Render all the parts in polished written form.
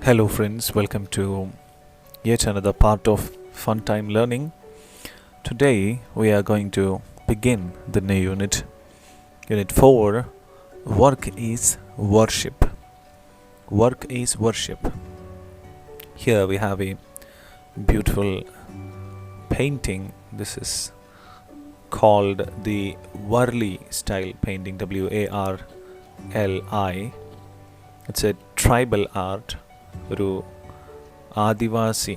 Hello friends, welcome to yet another part of Fun Time Learning. Today we are going to begin the new unit, Unit 4, Work is Worship. Work is Worship. Here we have a beautiful painting. This is called the Warli style painting, W-A-R-L-I. It's a tribal art. ഒരു ആദിവാസി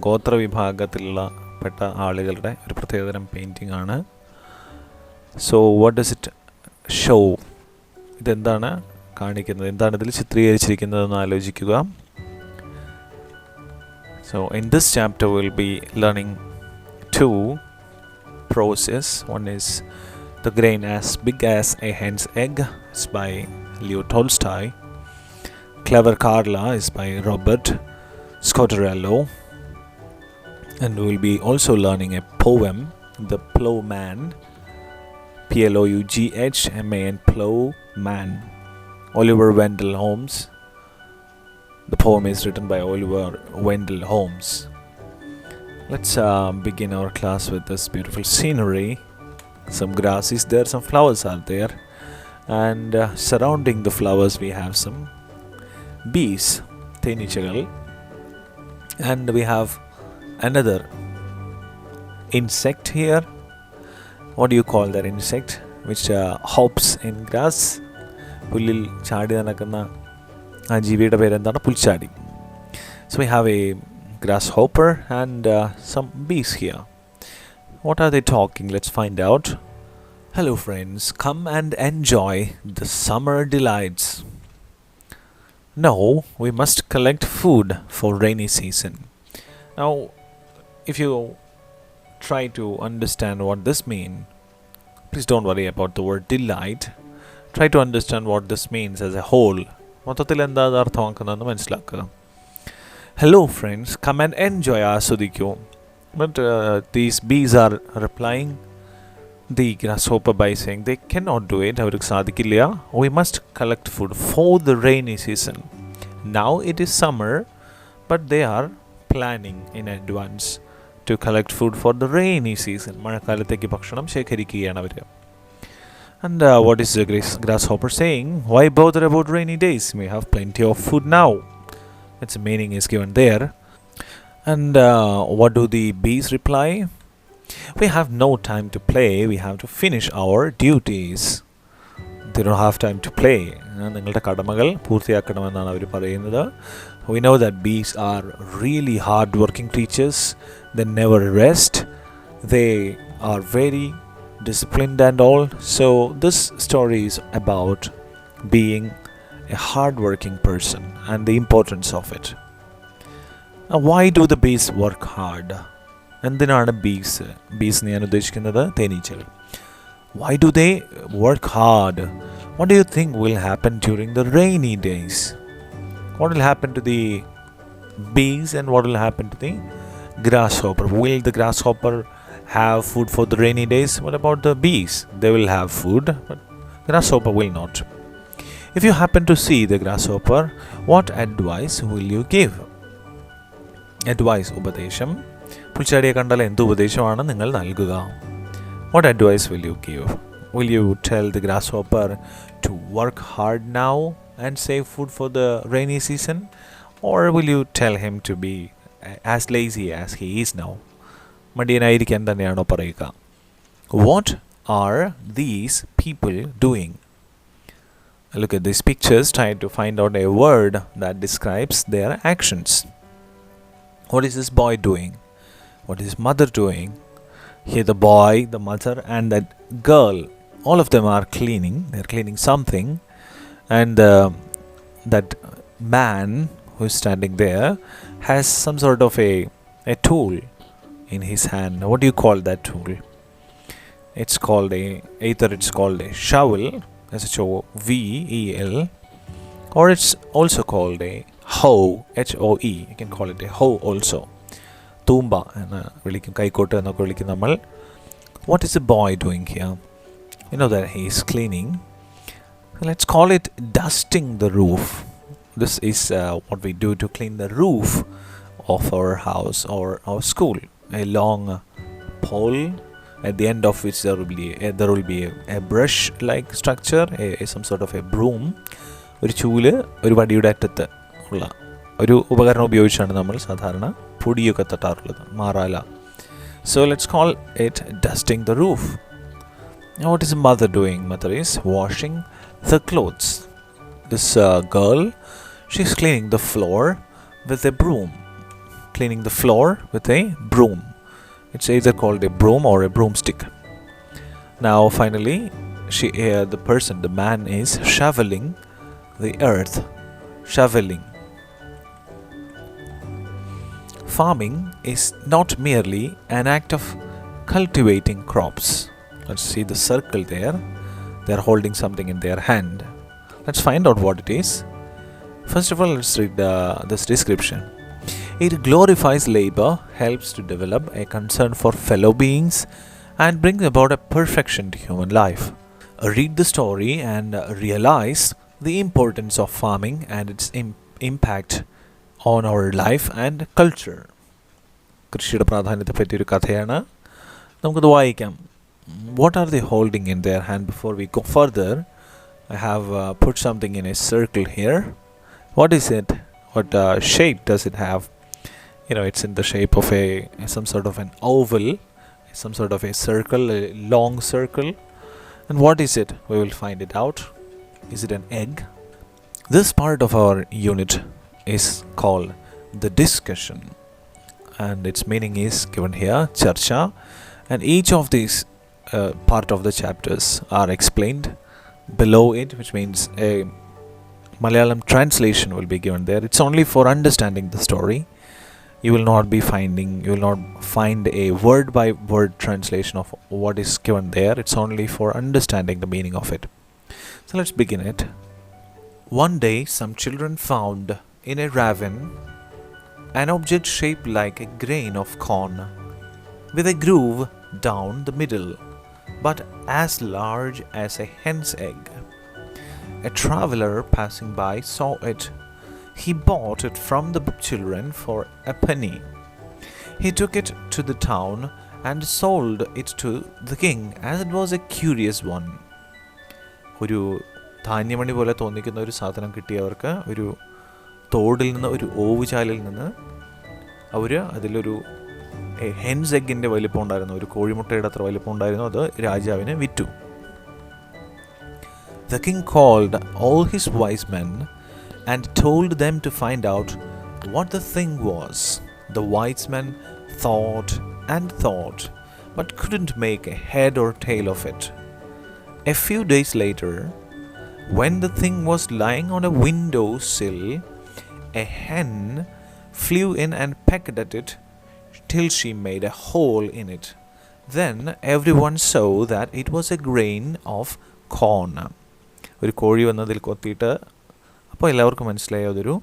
ഗോത്ര വിഭാഗത്തിലുള്ള പെട്ട ആളുകളുടെ ഒരു പ്രത്യേകതരം painting ആണ്. So what does it show? ഇതെന്താണ് കാണിക്കുന്നത്, എന്താണ് ഇതിൽ ചിത്രീകരിച്ചിരിക്കുന്നതെന്ന് ആലോചിക്കുക. So in this chapter will be learning two proses. One is The Grain as Big as a Hen's Egg. It's by Leo Tolstoy. Clever Carla is by Robert Scotarello. And we'll be also learning a poem, The Plowman, P-L-O-U-G-H-M-A-N, Plowman, Oliver Wendell Holmes. The poem is written by Oliver Wendell Holmes. Let's begin our class with this beautiful scenery. Some grass is there, some flowers are there, and surrounding the flowers we have some bees, tenichagal, and we have another insect here. What do you call that insect which hops in grass? പുല്ലിൽ ചാടി നടക്കുന്ന ആ ജീവിയുടെ പേരെന്താണ്? പുൽച്ചാടി. So we have a grasshopper and some bees here. What are they talking? Let's find out. Hello friends, come and enjoy the summer delights. No, we must collect food for rainy season. Now, if you try to understand what this means, please don't worry about the word delight. Try to understand what this means as a whole. മൊത്തത്തിൽ എന്താ അർത്ഥമാക്കുന്നതെന്ന് മനസ്സിലാക്കുക. Hello friends, come and enjoy ആസ്വദിക്കൂ. But these bees are replying the grasshopper by saying they cannot do it. അവർക്ക് സാധിക്കില്ല. We must collect food for the rainy season. Now it is summer, but they are planning in advance to collect food for the rainy season. മഴക്കാലത്തേക്ക് ഭക്ഷണം ശേഖരിക്കുകയാണ് അവർ. And what is the grasshopper saying? Why bother about rainy days? We have plenty of food now. Its meaning is given there. And what do the bees reply? We have no time to play. We have to finish our duties. They don't have time to play. നിങ്ങളുടെ കടമകൾ പൂർത്തിയാക്കണമെന്നാണ് അവർ പറയുന്നത്. We know that bees are really hard working creatures. They never rest. They are very disciplined and all. So this story is about being a hard working person and the importance of it. Now, why do the bees work hard? എന്തിനാണ് ബീസ് ഞാൻ ഉദ്ദേശിക്കുന്നത് തേനീച്ചകൾ. Why do they work hard? What do you think will happen during the rainy days? What will happen to the bees and what will happen to the grasshopper? Will the grasshopper have food for the rainy days? What about the bees? They will have food, but grasshopper will not. If you happen to see the grasshopper, what advice will you give? Advice, ഉപദേശം. പുൽച്ചാടിയെ കണ്ടാൽ എന്ത് ഉപദേശമാണ് നിങ്ങൾ നൽകുക? What advice will you give? Will you tell the grasshopper to work hard now and save food for the rainy season? Or will you tell him to be as lazy as he is now? മടിയനായിരിക്കാൻ തന്നെയാണോ പറയുക? What are these people doing? Look at these pictures. Try to find out a word that describes their actions. What is this boy doing? What is his mother doing? Here the boy, the mother and that girl, all of them are cleaning. They're cleaning something. And that man who is standing there has some sort of a tool in his hand. What do you call that tool? It's called either it's called a shovel, S-H-O-V-E-L, or it's also called a hoe, H-O-E. You can call it a hoe also. Tumba. What is the boy doing here? You know that he is cleaning. Let's call it dusting the roof. This is what we do to clean the roof of our house or our school. A long pole at the end of which there will be a brush-like structure, some sort of a broom. ഒരു ചൂല് ഒരു വടിയുടെ അറ്റത്ത് ഉള്ള ഒരു ഉപകരണം ഉപയോഗിച്ചാണ് നമ്മൾ സാധാരണ പൊടിയൊക്കെ തട്ടാറുള്ളത്, മാറാല. So let's call it dusting the roof. Now what is the mother doing? Mother is washing the clothes. This girl, she's cleaning the floor with a broom. Cleaning the floor with a broom. It's either called a broom or a broomstick. Now finally, the man is shoveling the earth. Shoveling. Farming is not merely an act of cultivating crops. Let's see the circle there. They're holding something in their hand. Let's find out what it is. First of all, let's read this description. It glorifies labor, helps to develop a concern for fellow beings, and brings about a perfection to human life. Read the story and realize the importance of farming and its impact on our life and culture. കൃഷിയുടെ പ്രാധാന്യത്തെ പറ്റിയൊരു കഥയാണ്. നമുക്കത് വായിക്കാം. What are they holding in their hand? Before we go further, I have put something in a circle here. What is it? What shape does it have? You know, it's in the shape of some sort of an oval, some sort of a circle, a long circle. And what is it? We will find it out. Is it an egg? This part of our unit is called the discussion, and its meaning is given here, charcha, and each of these part of the chapters are explained below it, which means a Malayalam translation will be given there. It's only for understanding the story. You will not find a word by word translation of what is given there. It's only for understanding the meaning of it. So let's begin it. One day some children found in a ravine an object shaped like a grain of corn, with a groove down the middle, but as large as a hen's egg. A traveler passing by saw it. He bought it from the children for a penny. He took it to the town and sold it to the king, as it was a curious one. ഒരു ധാന്യമണി പോലെ തോന്നിക്കുന്ന ഒരു സാധനം കിട്ടിയവർക്ക് ഒരു തോടിൽ നിന്ന്, ഒരു ഓവുചാലിൽ നിന്ന് അവർ അതിലൊരു ഹെൻസ് എഗ്ഗിൻ്റെ വലിപ്പം ഉണ്ടായിരുന്നു, ഒരു കോഴിമുട്ടയുടെ അത്ര വലിപ്പം ഉണ്ടായിരുന്നു. അത് രാജാവിന് വിറ്റു. The king called all his wise men and told them to find out what the thing was. The wise men thought and thought, but couldn't make a head or tail of it. A few days later, when the thing was lying on a window sill, a hen flew in and pecked at it till she made a hole in it. Then everyone saw that it was a grain of corn. ഒരു കോഴി വന്നതിൽ കൊത്തിയിട്ട് അപ്പോൾ എല്ലാവർക്കും മനസ്സിലായി അതൊരു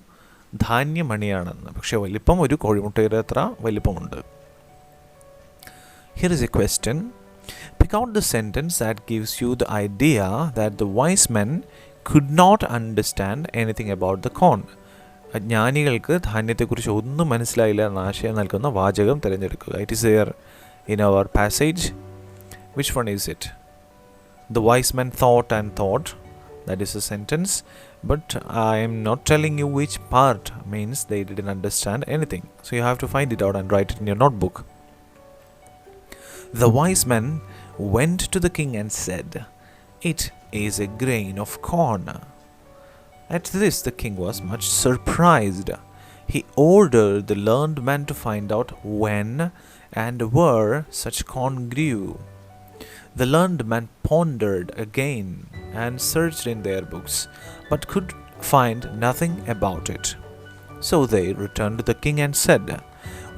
ധാന്യമണിയാണെന്ന്. പക്ഷേ വലിപ്പം ഒരു കോഴിമുട്ടയുടെ അത്ര വലിപ്പമുണ്ട്. Here is a question. Pick out the sentence that gives you the idea that the wise men could not understand anything about the corn. ജ്ഞാനികൾക്ക് ധാന്യത്തെക്കുറിച്ച് ഒന്നും മനസ്സിലായില്ല എന്ന ആശയം നൽകുന്ന വാചകം തിരഞ്ഞെടുക്കുക. It is there in our passage. Which one is it? The wise men thought and thought. That is a sentence. But I am not telling you which part means they didn't understand anything. So you have to find it out and write it in your notebook. The wise men went to the king and said, "It is a grain of corn." At this the king was much surprised. He ordered the learned man to find out when and where such corn grew. The learned man pondered again and searched in their books, but could find nothing about it. So they returned to the king and said,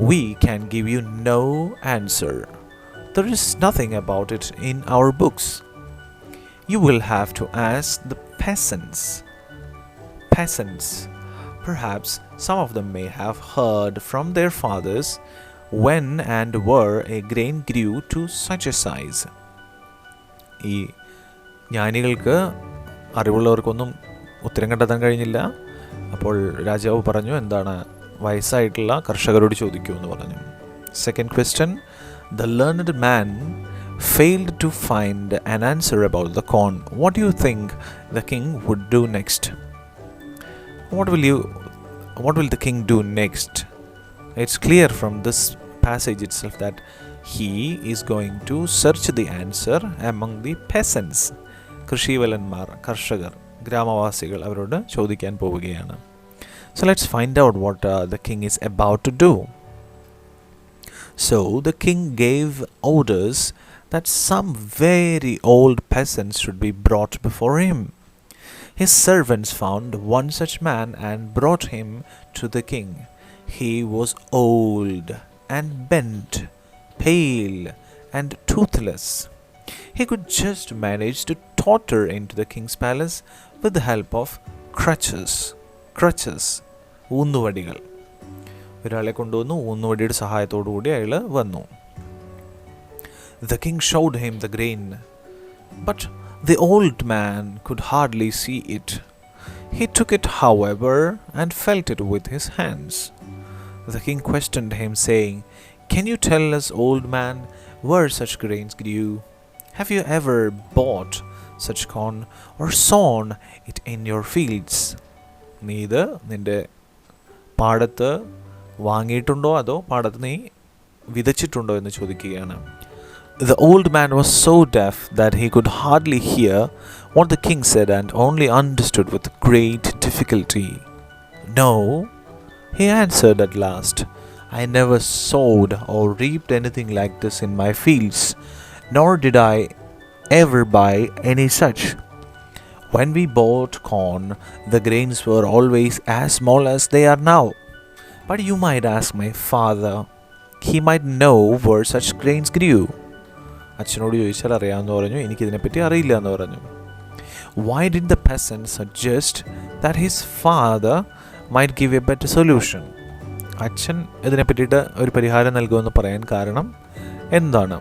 "We can give you no answer. There is nothing about it in our books. You will have to ask the peasants. Perhaps some of them may have heard from their fathers when and where a grain grew to such a size." ഈ ജ്ഞാനികൾക്ക്, അറിവുള്ളവർക്കൊന്നും ഉത്തരം കണ്ടെത്താൻ കഴിഞ്ഞില്ല. അപ്പോൾ രാജാവ് പറഞ്ഞു, എന്താണ്, വയസ്സായിട്ടുള്ള കർഷകരോട് ചോദിക്കൂ എന്ന് പറഞ്ഞു. Second question, the learned man failed to find an answer about the corn. What do you think the king would do next? What will the king do next? It's clear from this passage itself that he is going to search the answer among the peasants. കൃഷിവലന്മാർ, കർഷകർ, ഗ്രാമവാസികൾ അവരോട് ചോദിക്കാൻ പോവുകയാണ്. So let's find out what the king is about to do. So the king gave orders that some very old peasants should be brought before him. His servants found one such man and brought him to the king. He was old and bent, pale and toothless. He could just manage to totter into the king's palace with the help of crutches, ഊന്നുവടികൾ. ഒരാളെ കൊണ്ടുവന്നു, ഊന്നുവടിയുടെ സഹായത്തോടു കൂടി അയാൾ വന്നു. The king showed him the grain, but the old man could hardly see it. He took it, however, and felt it with his hands. The king questioned him, saying, "Can you tell us, old man, where such grains grew? Have you ever bought such corn or sown it in your fields?" നീ ഇത് നിന്റെ പാടത്ത് വാങ്ങിയിട്ടുണ്ടോ അതോ പാടത്ത് നീ വിതച്ചിട്ടുണ്ടോ എന്ന് ചോദിക്കുകയാണ്. The old man was so deaf that he could hardly hear what the king said and only understood with great difficulty. "No," he answered at last, "I never sowed or reaped anything like this in my fields, nor did I ever buy any such. When we bought corn, the grains were always as small as they are now. But you might ask my father. He might know where such grains grew." അച്ഛനോട് ചോദിച്ചാൽ അറിയാമെന്ന് പറഞ്ഞു, എനിക്കിതിനെപ്പറ്റി അറിയില്ല എന്ന് പറഞ്ഞു. Why did the peasant suggest that his father might give a better solution? അച്ഛൻ ഇതിനെപ്പറ്റിയിട്ട് ഒരു പരിഹാരം നൽകുമെന്ന് പറയാൻ കാരണം എന്താണ്?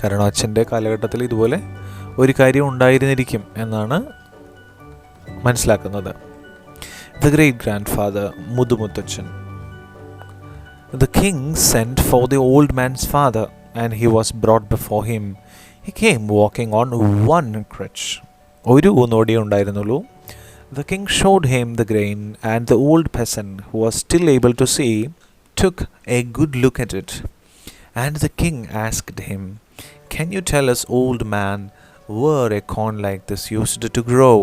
കാരണം അച്ഛൻ്റെ കാലഘട്ടത്തിൽ ഇതുപോലെ ഒരു കാര്യം ഉണ്ടായിരുന്നിരിക്കും എന്നാണ് മനസ്സിലാക്കുന്നത്. The great grandfather, മുതുമുത്തച്ഛൻ. The king sent for the old man's father, and he was brought before him. He came walking on one crutch. ഒരു ഊന്നോടിയേ ഉണ്ടായിരുന്നുള്ളൂ. The king showed him the grain, and the old peasant, who was still able to see, took a good look at it. And the king asked him, "Can you tell us, old man, where a corn like this used to grow?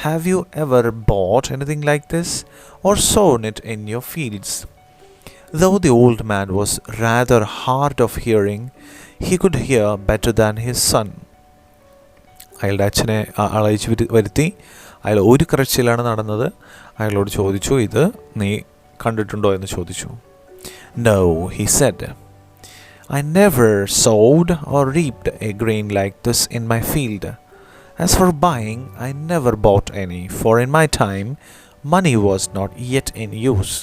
Have you ever bought anything like this, or sown it in your fields?" Though the old man was rather hard of hearing, he could hear better than his son. അയാളുടെ അച്ഛനെ അയച്ചു വരുത്തി. അയാൾ ഒരു കറച്ചിലാണ് നടന്നത്. അയാളോട് ചോദിച്ചു, ഇത് നീ കണ്ടിട്ടുണ്ടോ എന്ന് ചോദിച്ചു. "No," he said, "I never sowed or reaped a grain like this in my field. As for buying, I never bought any, for in my time money was not yet in use.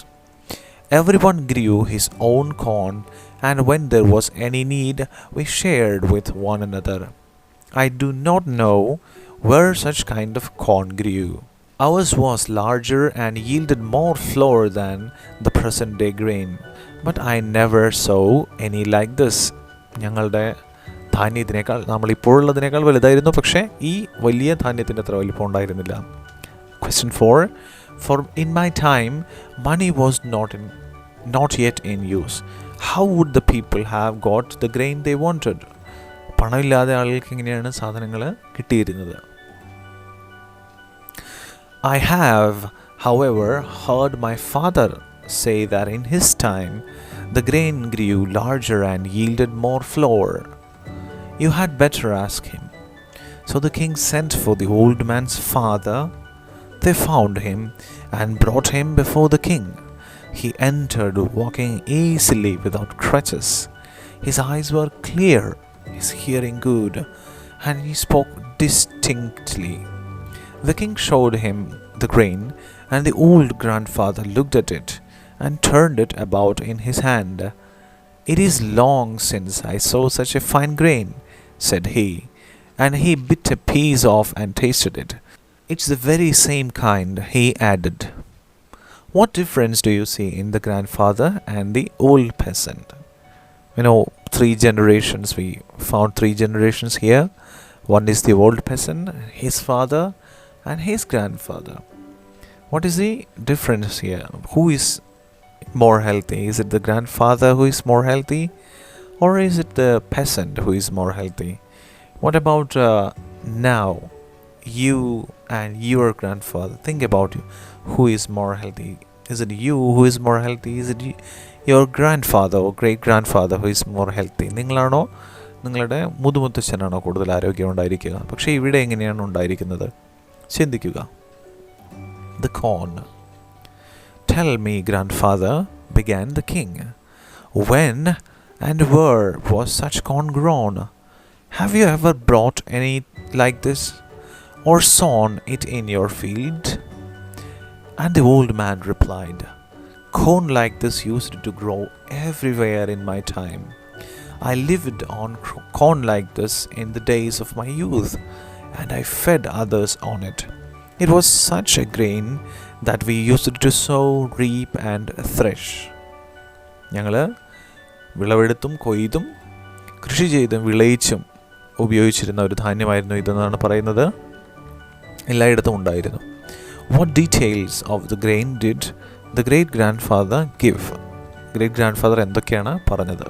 Everyone grew his own corn, and when there was any need, we shared with one another. I do not know where such kind of corn grew. Ours was larger and yielded more flour than the present day grain, but I never saw any like this." ഞങ്ങളുടെ ധാന്യത്തിനേക്കാൾ, നമ്മളിപ്പോഴുള്ളതിനേക്കാൾ വലുതായിരുന്നു, പക്ഷേ ഈ വലിയ ധാന്യത്തിൻ്റെ അത്ര വലിപ്പം ഉണ്ടായിരുന്നില്ല. Question 4. "For in my time money was not yet in use. How would the people have got the grain they wanted?" പണമില്ലാതെ ആളുകൾക്ക് എങ്ങനെയാണ് സാധനങ്ങൾ കിട്ടിയിരുന്നത്? "I have, however, heard my father say that in his time the grain grew larger and yielded more flour. You had better ask him." So the king sent for the old man's father. They found him and brought him before the king. He entered walking easily without crutches. His eyes were clear, his hearing good, and he spoke distinctly. The king showed him the grain, and the old grandfather looked at it and turned it about in his hand. "It is long since I saw such a fine grain," said he. and he bit a piece off and tasted it. It's the very same kind, he added. What difference do you see in the grandfather and the old peasant? 3 generations, we found 3 generations here. One is the old peasant, his father, and his grandfather. What is the difference here? Who is more healthy? Is it the grandfather who is more healthy, or is it the peasant who is more healthy? What about now? You and your grandfather. Think about you. Who is more healthy? Is it you who is more healthy? Is it your grandfather or great grandfather who is more healthy? നിങ്ങളാണോ നിങ്ങളുടെ മുതുമുത്തച്ഛനാണോ കൂടുതൽ ആരോഗ്യം ഉണ്ടായിരിക്കുക? പക്ഷേ ഇവിടെ എങ്ങനെയാണ് ഉണ്ടായിരിക്കുന്നത്? ചിന്തിക്കുക. The corn. Tell me, grandfather, began the king. When and where was such corn grown? Have you ever brought any like this, or sown it in your field? And the old man replied, corn like this used to grow everywhere in my time. I lived on corn like this in the days of my youth, and I fed others on it. It was such a grain that we used to sow, reap, and thresh. ഞങ്ങൾ വിളവെടുത്തും കൊയ്തും കൃഷി ചെയ്തും വിളയിച്ചും ഉപയോഗിച്ചിരുന്ന ഒരു ധാന്യമായിരുന്നു ഇതെന്നാണ് പറയുന്നത്. എല്ലായിടത്തും ഉണ്ടായിരുന്നു. What details of the grain did the great grandfather give? Great grandfather എന്തൊക്കെയാണ് പറഞ്ഞത്?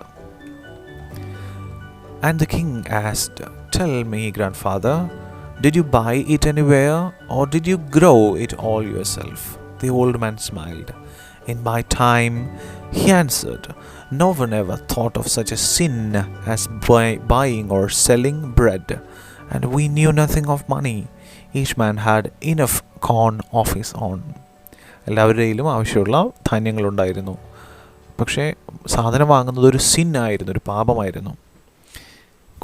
And the king asked, tell me, grandfather, did you buy it anywhere, or did you grow it all yourself? The old man smiled. In my time, he answered, no one ever thought of such a sin as buying or selling bread, and we knew nothing of money. Each man had enough corn of his own. എല്ലാവരുടെയിലും ആവശ്യമുള്ള ധാന്യങ്ങളുണ്ടായിരുന്നു. പക്ഷേ സാധനം വാങ്ങുന്നത് ഒരു സിന്നായിരുന്നു, ഒരു പാപമായിരുന്നു.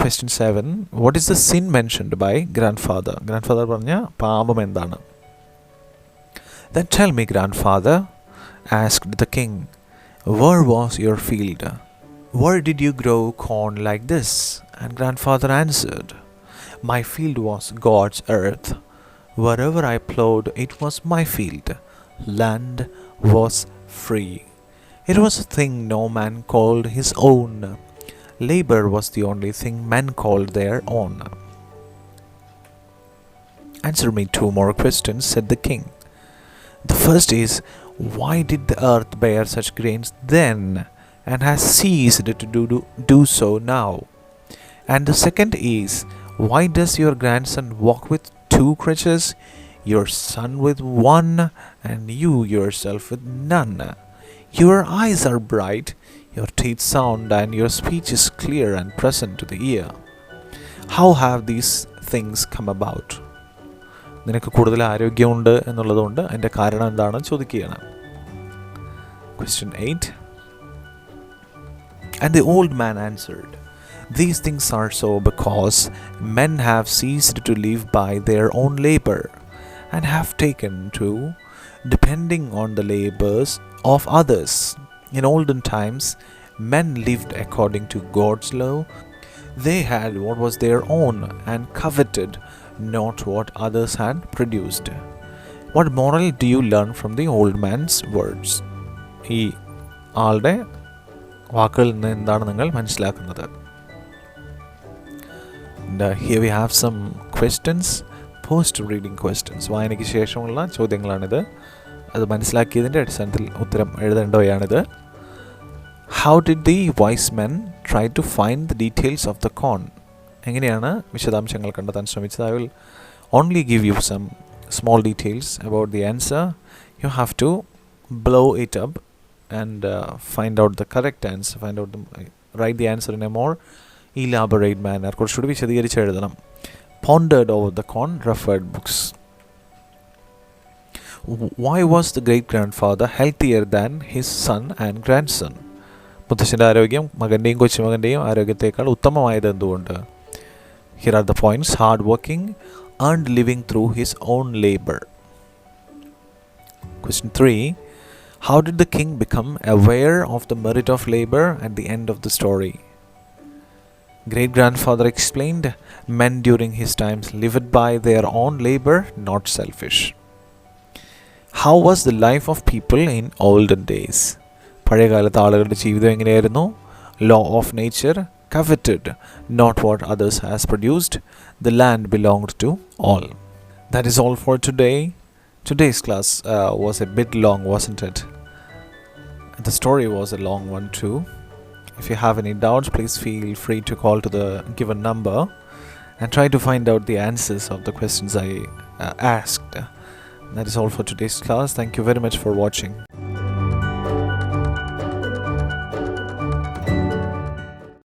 Question 7. What is the sin mentioned by grandfather? Grandfather പറഞ്ഞ പാപം എന്താണ്? Then tell me, grandfather, asked the king, where was your field? Where did you grow corn like this? And grandfather answered, my field was God's earth. Wherever I plowed, it was my field. Land was free. It was a thing no man called his own. Labor was the only thing men called their own. Answer me 2 more questions, said the king. The first is, why did the earth bear such grains then, and has ceased to do so now? And the second is, why does your grandson walk with 2 crutches, your son with 1, and you yourself with none? Your eyes are bright, your teeth sound, and your speech is clear and present to the ear. How have these things come about? നിനക്ക് കൂടുതൽ ആരോഗ്യമുണ്ട് എന്നുള്ളതുകൊണ്ട് അതിൻ്റെ കാരണം എന്താണെന്ന് ചോദിക്കുകയാണ്. Question 8. And the old man answered, these things are so because men have ceased to live by their own labor, and have taken to depending on the labors of others. In olden times, men lived according to God's law. They had what was their own and coveted not what others had produced. What moral do you learn from the old man's words? ഈ ആളുടെ വാക്കുകളിൽ നിന്ന് എന്താണ് നിങ്ങൾ മനസ്സിലാക്കുന്നത്? Here we have some questions, post-reading questions. വായനയ്ക്ക് ശേഷമുള്ള ചോദ്യങ്ങളാണിത്. അത് മനസ്സിലാക്കിയതിൻ്റെ അടിസ്ഥാനത്തിൽ ഉത്തരം എഴുതേണ്ടവയാണിത്. How did the wise men try to find the details of the corn? എങ്ങനെയാണ് വിശദാംശങ്ങൾ കണ്ടെത്താൻ ശ്രമിച്ചത്? I will only give you some small details about the answer. You have to blow it up and find out the correct answer. Write the answer in a more elaborate manner. കുറച്ചുകൂടി വിശദീകരിച്ച് എഴുതണം. Pondered over the corn, referred books. Why was the great grandfather healthier than his son and grandson? മുത്തശ്ശൻ്റെ ആരോഗ്യം മകൻ്റെയും കൊച്ചുമകൻ്റെയും ആരോഗ്യത്തേക്കാൾ ഉത്തമമായത് എന്തുകൊണ്ട്? Here are the points. Hard working, earned living through his own labor. Question 3. How did the king become aware of the merit of labor at the end of the story? Great grandfather explained, men during his times lived by their own labor, not selfish. How was the life of people in olden days? പഴയകാലത്ത് ആളുകളുടെ ജീവിതം എങ്ങനെയായിരുന്നു? Law of nature, coveted, not what others has produced. The land belonged to all. That is all for today. Today's class was a bit long, wasn't it? The story was a long one too. If you have any doubts, please feel free to call to the given number and try to find out the answers of the questions I asked. That is all for today's class. Thank you very much for watching.